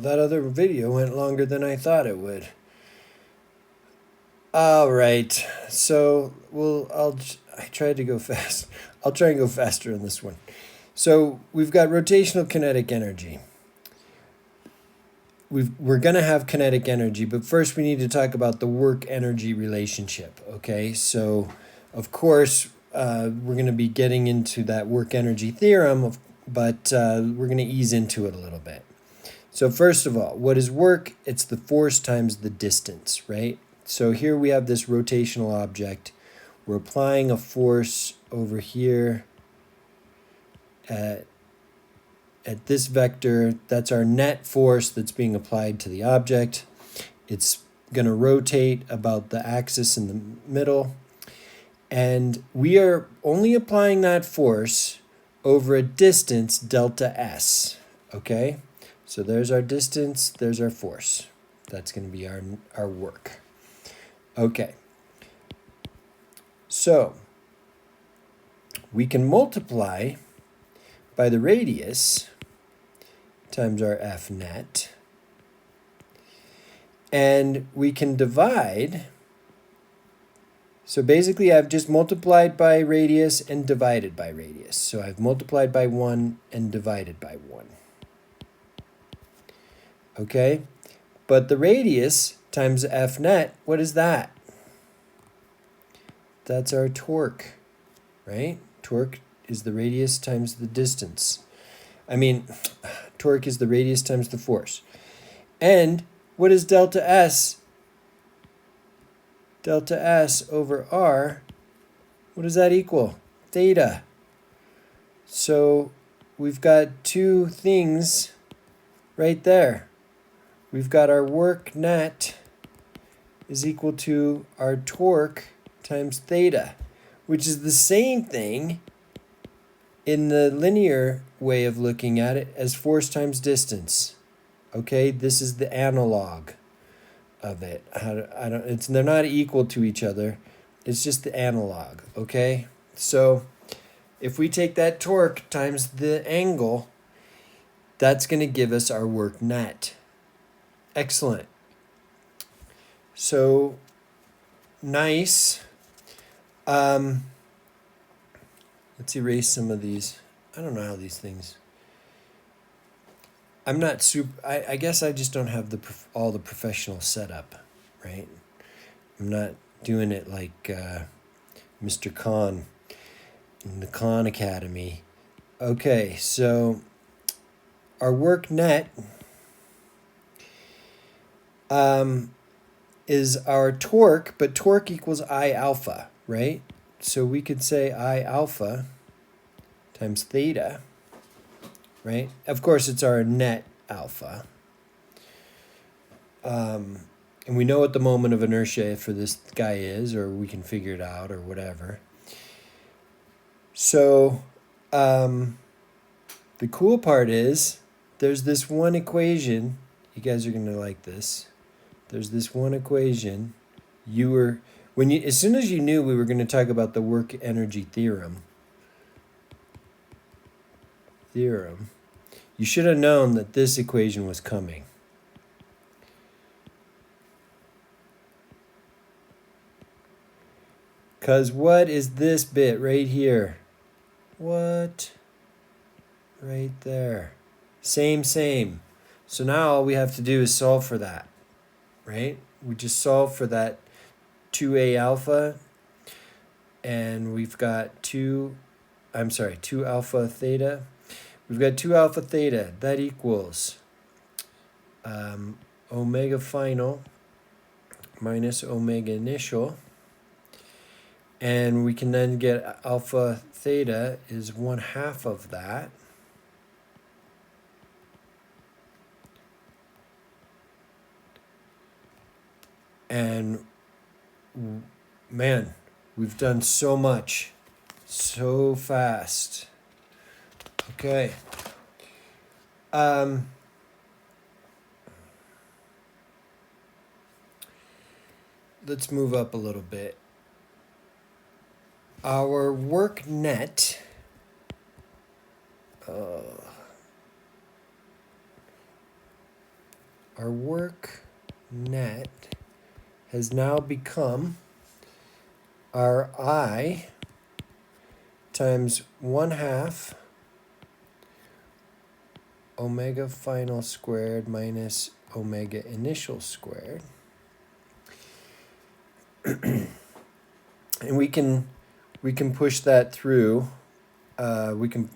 That other video went longer than I thought it would. All right, so I tried to go fast. I'll try and go faster on this one. So we've got rotational kinetic energy. We're going to have kinetic energy, but first we need to talk about the work-energy relationship, okay? So, of course, we're going to be getting into that work-energy theorem, but we're going to ease into it a little bit. So first of all, what is work? It's the force times the distance, right? So here we have this rotational object. We're applying a force over here at this vector. That's our net force that's being applied to the object. It's going to rotate about the axis in the middle. And we are only applying that force over a distance delta S, okay? So there's our distance, there's our force. That's going to be our work. Okay. So we can multiply by the radius times our F net. And we can divide. So basically I've just multiplied by radius and divided by radius. So I've multiplied by 1 and divided by 1. Okay? But the radius times F net, what is that? That's our torque, right? Torque is the radius times the distance. Torque is the radius times the force. And what is delta S? Delta S over R, what does that equal? Theta. So we've got two things right there. We've got our work net is equal to our torque times theta, which is the same thing in the linear way of looking at it as force times distance. Okay, this is the analog of it. They're not equal to each other. It's just the analog, okay? So if we take that torque times the angle, that's going to give us our work net. Excellent. So nice. Let's erase some of these. I don't know how these things. I'm not super. I guess I just don't have all the professional setup, right? I'm not doing it like Mr. Khan in the Khan Academy. Okay, so our work net is our torque, but torque equals I alpha, right? So we could say I alpha times theta, right? Of course, it's our net alpha. And we know what the moment of inertia for this guy is, or we can figure it out, or whatever. So the cool part is there's this one equation. You guys are going to like this. There's this one equation. As soon as you knew we were going to talk about the work energy theorem, you should have known that this equation was coming. Because what is this bit right here? What? Right there. Same. So now all we have to do is solve for that, right? We just solve for that 2a alpha, and we've got 2 alpha theta. We've got 2 alpha theta. That equals omega final minus omega initial. And we can then get alpha theta is 1/2 of that. And man, we've done so much so fast. Okay. Let's move up a little bit. Our work net our work net has now become our I times 1/2 omega final squared minus omega initial squared. And we can push that through. We can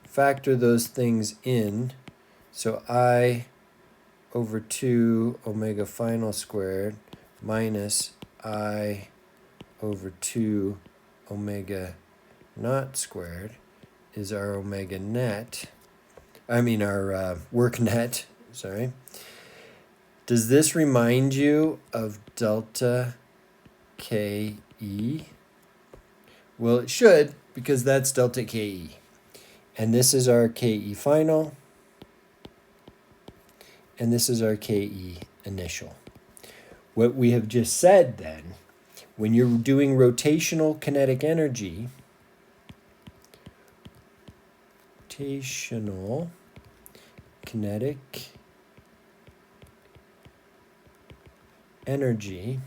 factor those things in. So I over 2 omega final squared minus I over 2 omega naught squared is our omega net. Our work net, sorry. Does this remind you of delta KE? Well, it should, because that's delta KE. And this is our KE final. And this is our KE initial. What we have just said then, when you're doing rotational kinetic energy, rotational kinetic energy,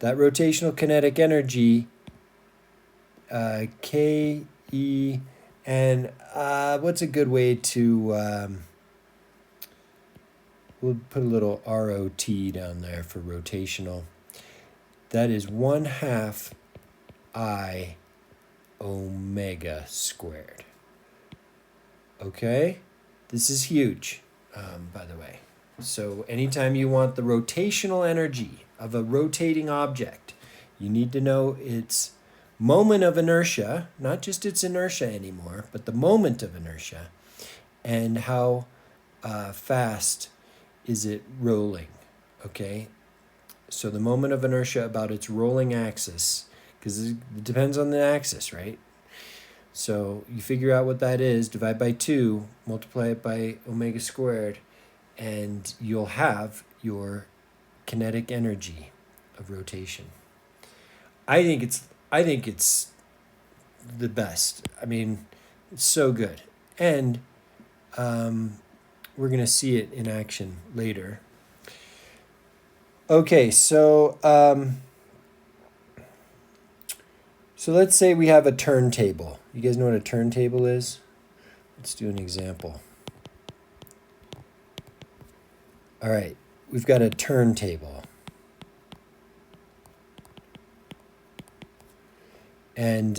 that rotational kinetic energy, KE, and what's a good way to, we'll put a little ROT down there for rotational. That is 1/2 I omega squared. Okay? This is huge, by the way. So anytime you want the rotational energy of a rotating object, you need to know its moment of inertia, not just its inertia anymore, but the moment of inertia, and how fast is it rolling, okay? So the moment of inertia about its rolling axis, because it depends on the axis, right? So you figure out what that is, divide by 2, multiply it by omega squared, and you'll have your kinetic energy of rotation. I think it's the best. I mean, it's so good. And we're going to see it in action later. Okay, so let's say we have a turntable. You guys know what a turntable is? Let's do an example. All right, we've got a turntable. And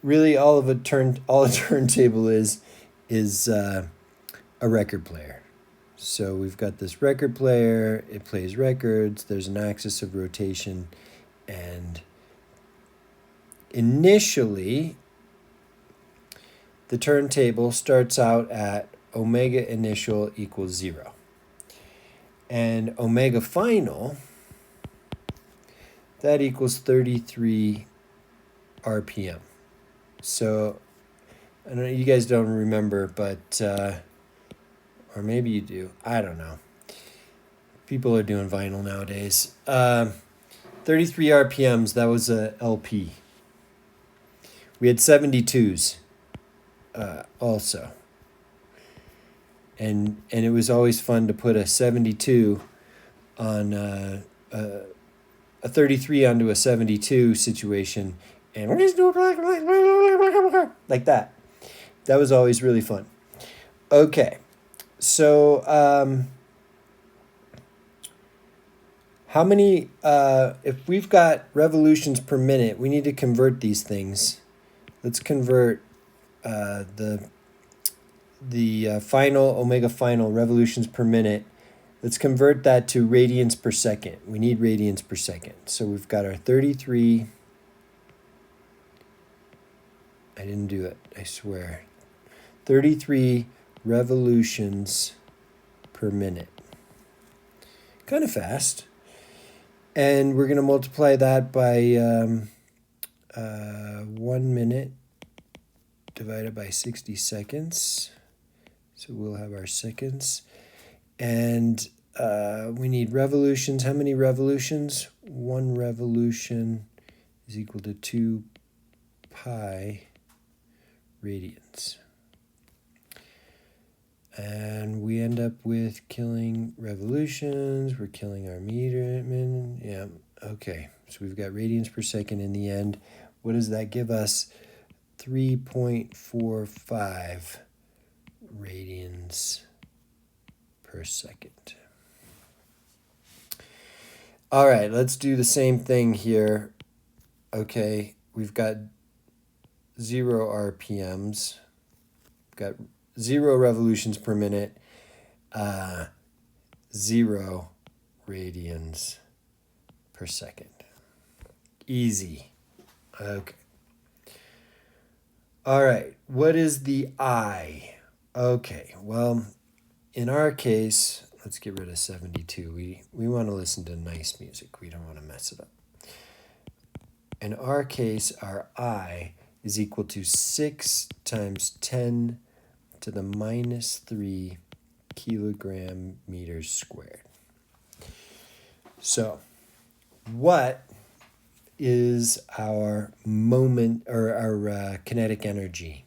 really all a turntable is a record player. So we've got this record player, it plays records, there's an axis of rotation, and initially the turntable starts out at omega initial equals 0. And omega final, that equals 33 RPM. So I know you guys don't remember, but or maybe you do. I don't know. People are doing vinyl nowadays. 33 RPMs. That was a LP. We had 72s also, and it was always fun to put a 72 on a 33 onto a 72 situation. And we're just doing like that. That was always really fun. Okay, so how many? If we've got revolutions per minute, we need to convert these things. Let's convert the final omega final revolutions per minute. Let's convert that to radians per second. We need radians per second. So we've got our 33. I didn't do it, I swear. 33 revolutions per minute. Kind of fast. And we're going to multiply that by 1 minute divided by 60 seconds. So we'll have our seconds. And we need revolutions. How many revolutions? 1 revolution is equal to 2 pi radians. And we end up with killing revolutions. We're killing our meter. Yeah, okay. So we've got radians per second in the end. What does that give us? 3.45 radians per second. All right, let's do the same thing here. Okay, we've got 0 RPMs. We've got 0 revolutions per minute, 0 radians per second. Easy. Okay. All right, what is the I? Okay, well, in our case, let's get rid of 72. We want to listen to nice music. We don't want to mess it up. In our case, our I is equal to 6 times 10 to the minus 3 kilogram meters squared. So, what is our moment or our kinetic energy?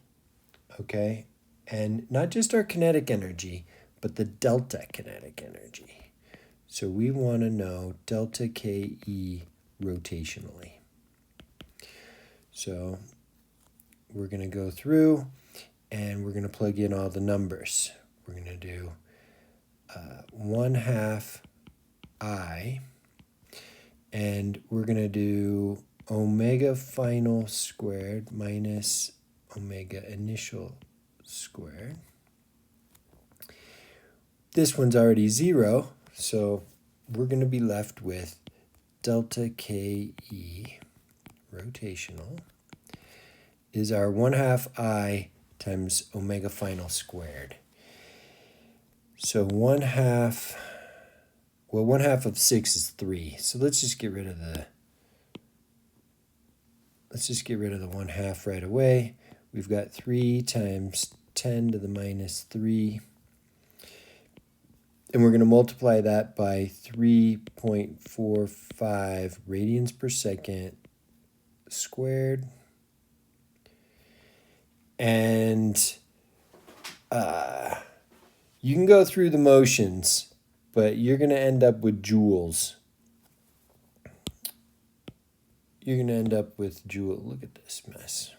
Okay, and not just our kinetic energy, but the delta kinetic energy. So we want to know delta KE rotationally. So we're going to go through and we're going to plug in all the numbers. We're going to do 1/2 I, and we're going to do omega final squared minus omega initial squared. This one's already 0, so we're going to be left with delta KE rotational is our 1/2 I times omega final squared. So 1/2, well, 1/2 of 6 is 3. So let's just get rid of the 1/2 right away. We've got 3 times 10 to the minus 3. And we're going to multiply that by 3.45 radians per second squared. And you can go through the motions, but you're going to end up with joules. You're going to end up with joules. Look at this mess.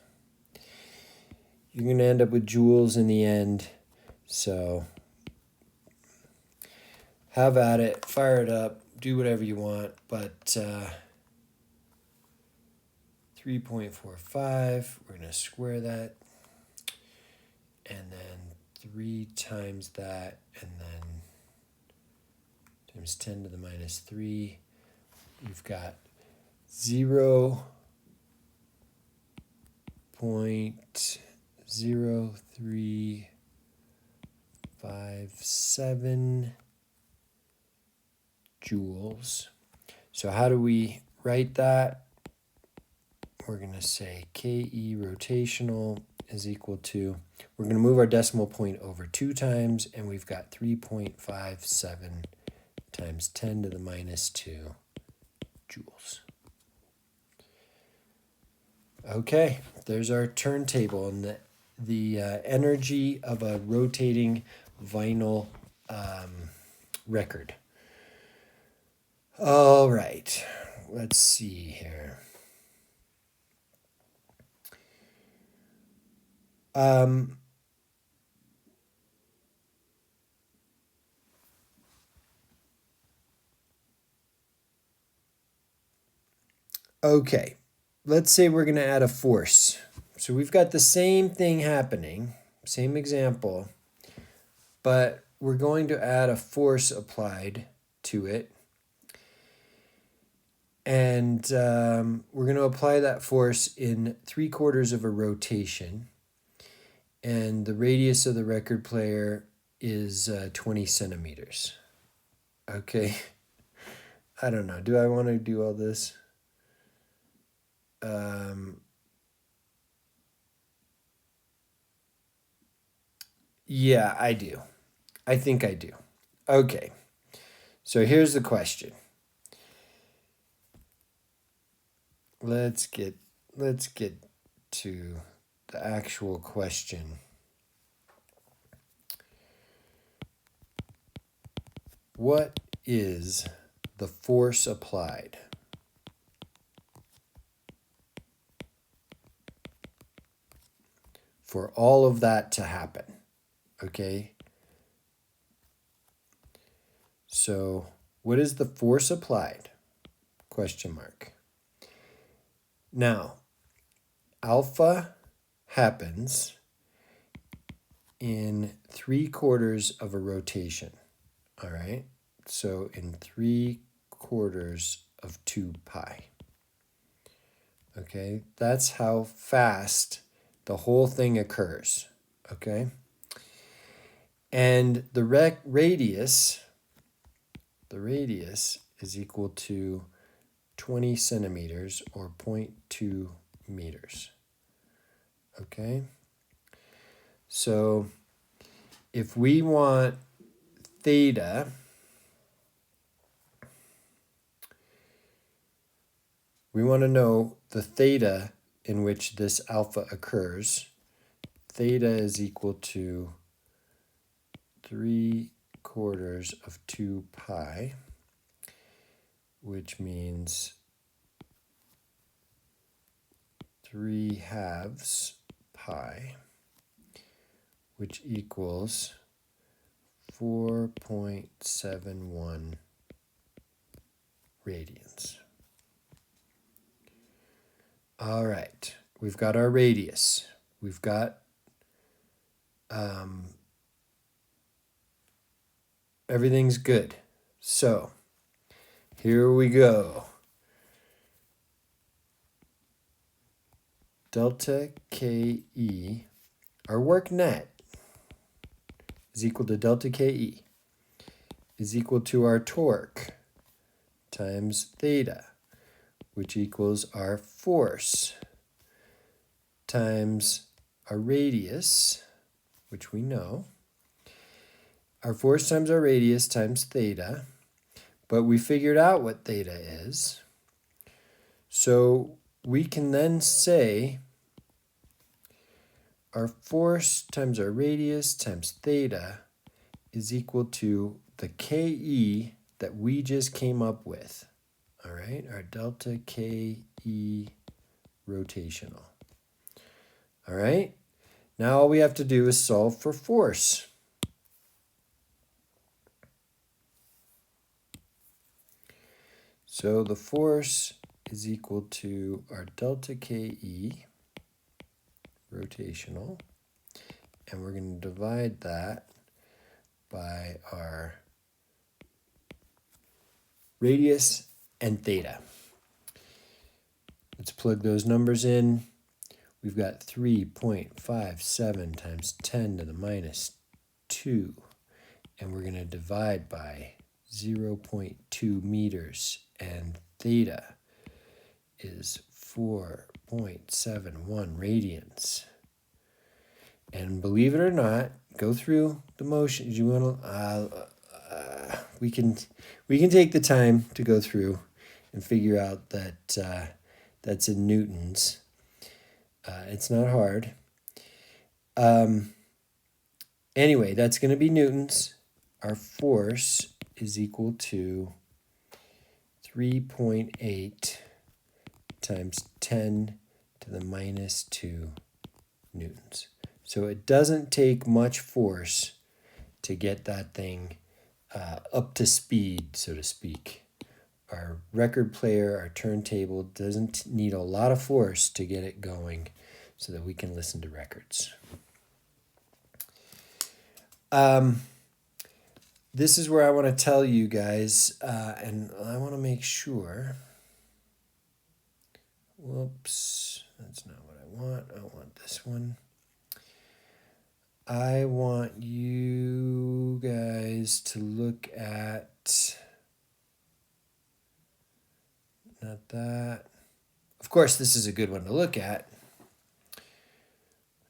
You're going to end up with joules in the end. So have at it. Fire it up. Do whatever you want. But 3.45, we're going to square that. And then 3 times that, and then times 10 to the minus 3. You've got 0.0357 joules. So how do we write that? We're going to say KE rotational is equal to, we're going to move our decimal point over 2 times, and we've got 3.57 times 10 to the minus 2 joules. Okay, there's our turntable and the energy of a rotating vinyl record. All right, let's see here. Okay, let's say we're going to add a force. So we've got the same thing happening, same example, but we're going to add a force applied to it. And we're going to apply that force in 3/4 of a rotation. And the radius of the record player is 20 centimeters. Okay. I don't know. Do I want to do all this? Yeah, I do. I think I do. Okay. So here's the question. Let's get to the actual question. what is the force applied? For all of that to happen, okay? So what is the force applied? Question mark. Now, alpha happens in 3/4 of a rotation, all right? So in 3/4 of 2 pi. Okay, that's how fast the whole thing occurs, okay? And the radius is equal to 20 centimeters or 0.2 meters, okay? So if we want theta, we want to know the theta in which this alpha occurs. Theta is equal to 3/4 of 2 pi, which means 3/2 pi, which equals 4.71 radians. All right, we've got our radius. We've got everything's good. So here we go. Delta KE, our work net, is equal to delta KE, is equal to our torque times theta, which equals our force, times our radius, which we know. Our force times our radius times theta, but we figured out what theta is. So we can then say our force times our radius times theta is equal to the KE that we just came up with. All right, our delta KE rotational. All right, now all we have to do is solve for force. So the force is equal to our delta KE rotational, and we're going to divide that by our radius and theta. Let's plug those numbers in. We've got 3.57 times 10 to the minus 2, and we're going to divide by 0.2 meters, and theta is 4.71 radians. And believe it or not, go through the motions. You want to? We can take the time to go through and figure out that that's in newtons. It's not hard. Anyway, that's going to be newtons. Our force is equal to 3.8 times 10 to the minus 2 newtons. So it doesn't take much force to get that thing up to speed, so to speak. Our record player, our turntable, doesn't need a lot of force to get it going so that we can listen to records. This is where I want to tell you guys, and I want to make sure. Whoops, that's not what I want. I want this one. I want you guys to look at, not that. Of course, this is a good one to look at.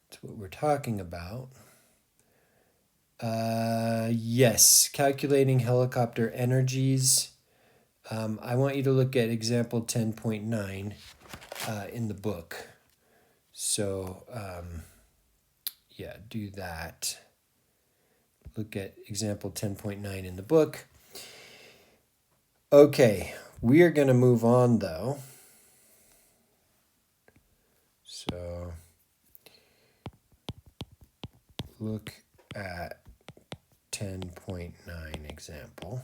It's what we're talking about. Yes, calculating helicopter energies. I want you to look at example 10.9 in the book. So, do that. Look at example 10.9 in the book. Okay, we are going to move on though. So look at 10.9 example.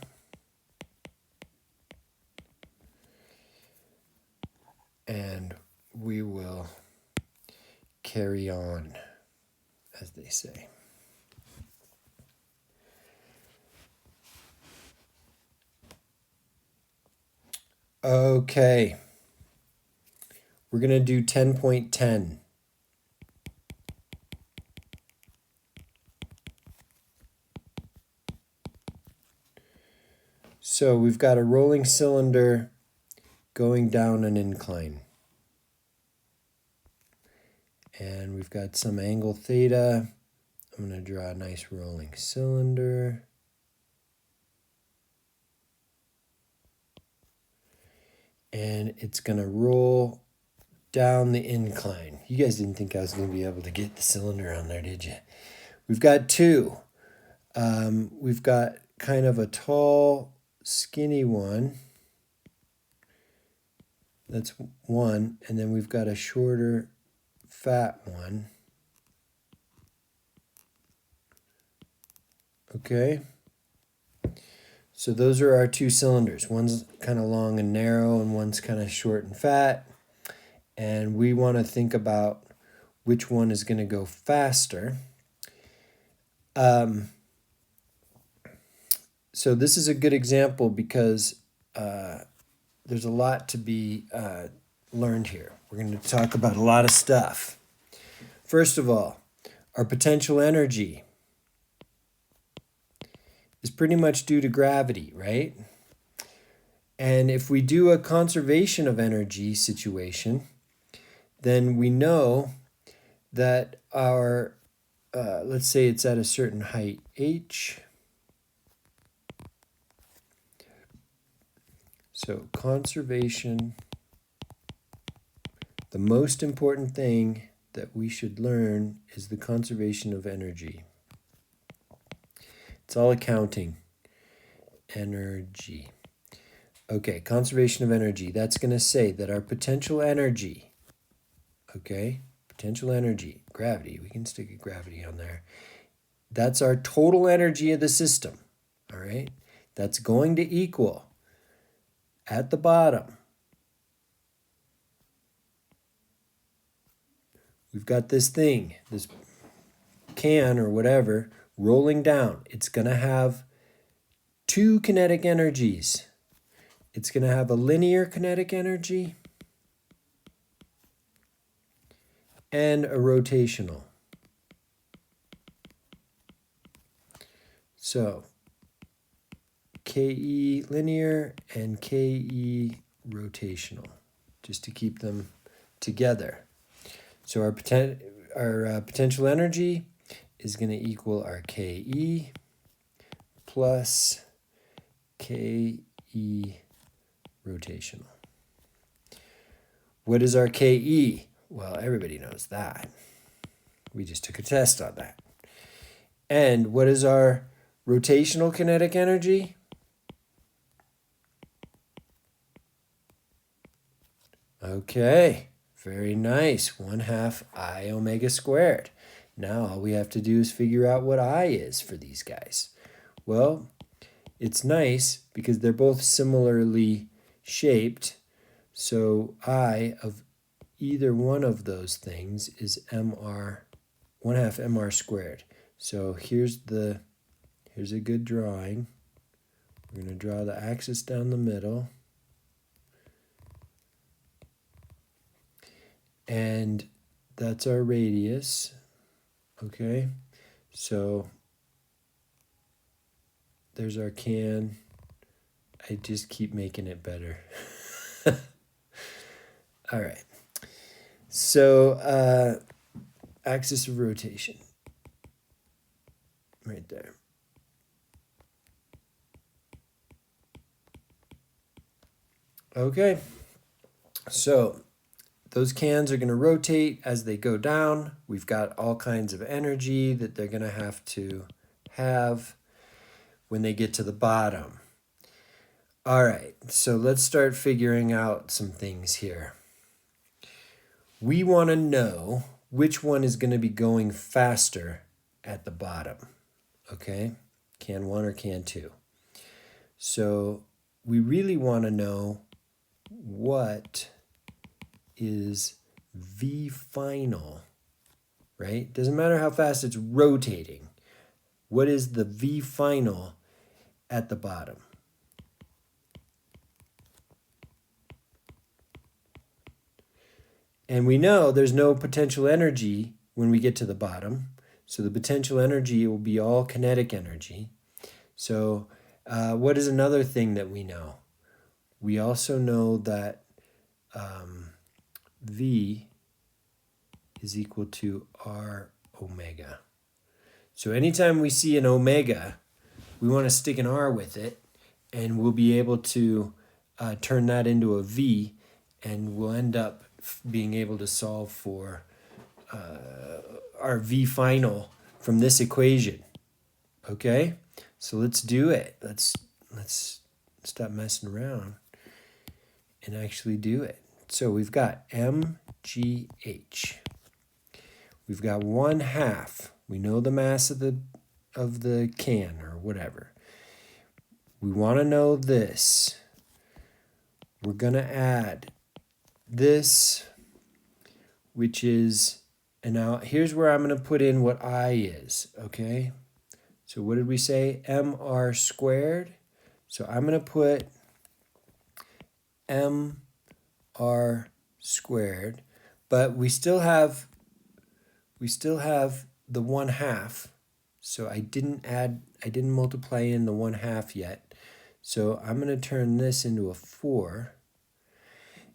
And we will carry on, as they say. Okay. We're going to do 10.10. So we've got a rolling cylinder going down an incline. And we've got some angle theta. I'm going to draw a nice rolling cylinder. And it's going to roll down the incline. You guys didn't think I was going to be able to get the cylinder on there, did you? We've got two. We've got kind of a tall, skinny one. That's one. And then we've got a shorter, fat one. Okay. So those are our two cylinders. One's kind of long and narrow, and one's kind of short and fat. And we want to think about which one is going to go faster. So this is a good example because there's a lot to be learned here. We're going to talk about a lot of stuff. First of all, our potential energy is pretty much due to gravity, right? And if we do a conservation of energy situation, then we know that our, let's say it's at a certain height, h. So conservation, the most important thing that we should learn is the conservation of energy. It's all accounting. Energy. Okay, conservation of energy. That's going to say that our potential energy, okay, potential energy, gravity, we can stick a gravity on there. That's our total energy of the system, all right? That's going to equal, at the bottom, we've got this thing, this can or whatever, rolling down. It's going to have two kinetic energies. It's going to have a linear kinetic energy and a rotational. So KE linear and KE rotational, just to keep them together. So our potential energy is going to equal our KE plus KE rotational. What is our KE? Well, everybody knows that. We just took a test on that. And what is our rotational kinetic energy? Okay, very nice. 1/2 I omega squared. Now all we have to do is figure out what I is for these guys. Well, it's nice because they're both similarly shaped. So I of either one of those things is mr, 1/2 mr squared. So here's a good drawing. We're going to draw the axis down the middle. And that's our radius. Okay, so there's our can. I just keep making it better. All right. So axis of rotation. Right there. Okay. So those cans are going to rotate as they go down. We've got all kinds of energy that they're going to have when they get to the bottom. All right, so let's start figuring out some things here. We want to know which one is going to be going faster at the bottom, okay? Can 1 or can 2. So we really want to know what is V final, right? Doesn't matter how fast it's rotating. What is the V final at the bottom? And we know there's no potential energy when we get to the bottom. So the potential energy will be all kinetic energy. So what is another thing that we know? We also know that V is equal to R omega. So anytime we see an omega, we want to stick an R with it, and we'll be able to turn that into a V, and we'll end up being able to solve for our V final from this equation. Okay, so let's do it. Let's stop messing around and actually do it. So we've got mgh. We've got 1/2. We know the mass of the can or whatever. We want to know this. We're going to add this, which is, and now here's where I'm going to put in what I is, okay? So what did we say? mr squared. So I'm going to put mr squared, but we still have the 1/2. So I didn't multiply in the 1/2 yet. So I'm going to turn this into a 4.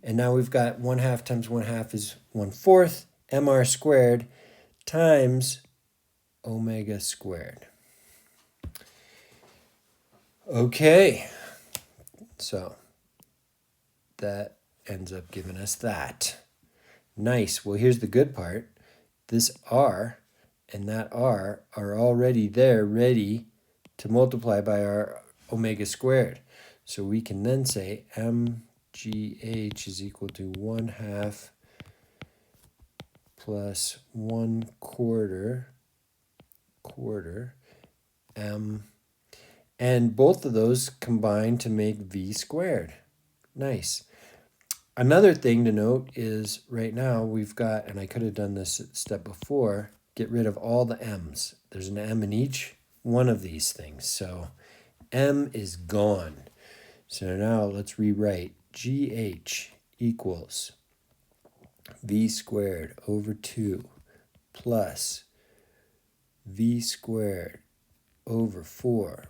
And now we've got 1/2 times 1/2 is 1/4 mr squared times omega squared. Okay, so that ends up giving us that. Nice. Well, here's the good part. This R and that R are already there, ready to multiply by our omega squared. So we can then say mgh is equal to 1/2 plus 1/4 m, and both of those combine to make V squared. Nice. Another thing to note is right now we've got, and I could have done this step before, get rid of all the m's. There's an m in each one of these things. So m is gone. So now let's rewrite gh equals V squared over 2 plus V squared over 4.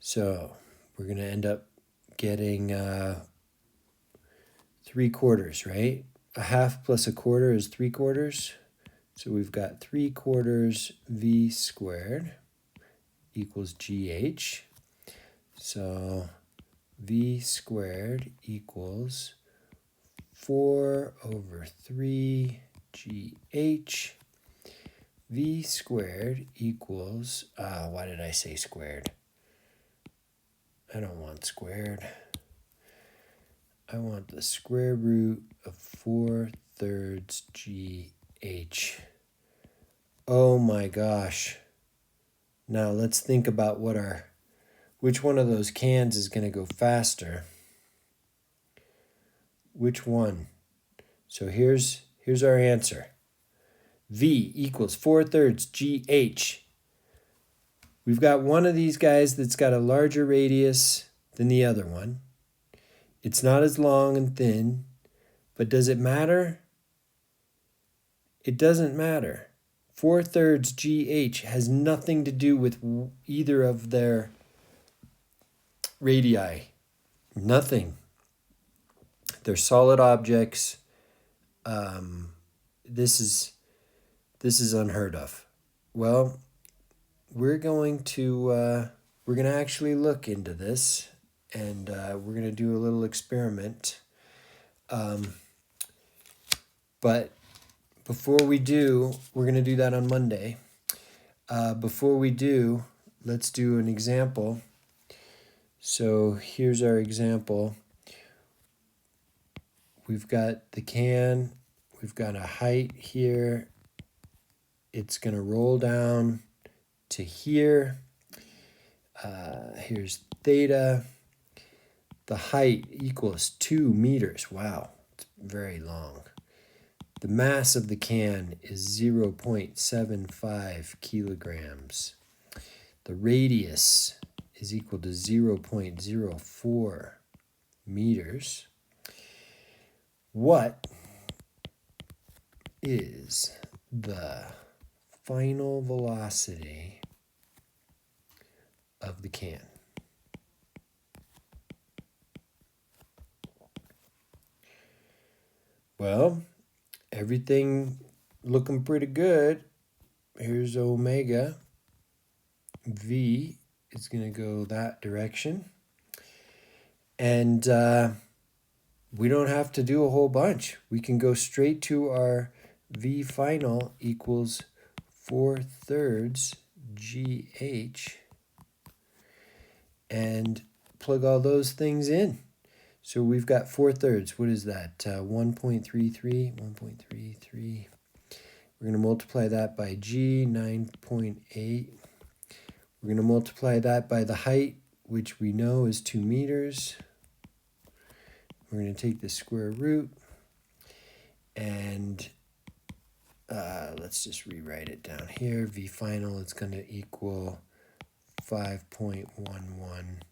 So we're going to end up getting 3/4, right? 1/2 plus 1/4 is 3/4. So we've got 3/4 V squared equals GH. So V squared equals 4/3 GH. V squared equals, why did I say squared? I don't want squared. I want the square root of 4/3 GH. Oh my gosh. Now let's think about which one of those cans is going to go faster. Which one? So here's our answer. V equals 4/3 GH. We've got one of these guys that's got a larger radius than the other one. It's not as long and thin, but does it matter? It doesn't matter. 4/3 GH has nothing to do with either of their radii. Nothing. They're solid objects. This is unheard of. Well, we're going to actually look into this, and we're going to do a little experiment. But before we do, we're going to do that on Monday. Before we do, let's do an example. So here's our example. We've got the can, we've got a height here. It's going to roll down to here. Here's theta. The height equals 2 meters. Wow, it's very long. The mass of the can is 0.75 kilograms. The radius is equal to 0.04 meters. What is the final velocity of the can? Well, everything looking pretty good. Here's omega. V is going to go that direction. And we don't have to do a whole bunch. We can go straight to our V final equals 4/3 GH and plug all those things in. So we've got 4/3. What is that? 1.33. 1.33. We're going to multiply that by G, 9.8. We're going to multiply that by the height, which we know is 2 meters. We're going to take the square root, and let's just rewrite it down here. V final is going to equal 5.11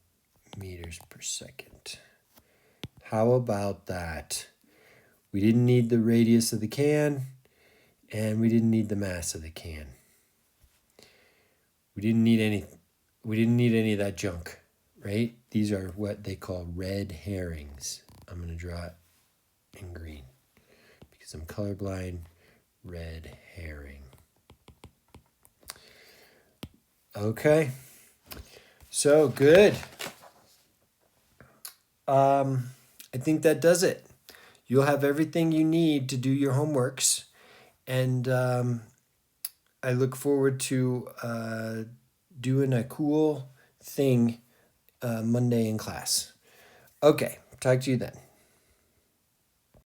meters per second. How about that? We didn't need the radius of the can, and we didn't need the mass of the can. We didn't need any of that junk, right? These are what they call red herrings. I'm going to draw it in green because I'm colorblind. Red herring. Okay. So good. I think that does it. You'll have everything you need to do your homeworks, and I look forward to doing a cool thing Monday in class. Okay, talk to you then.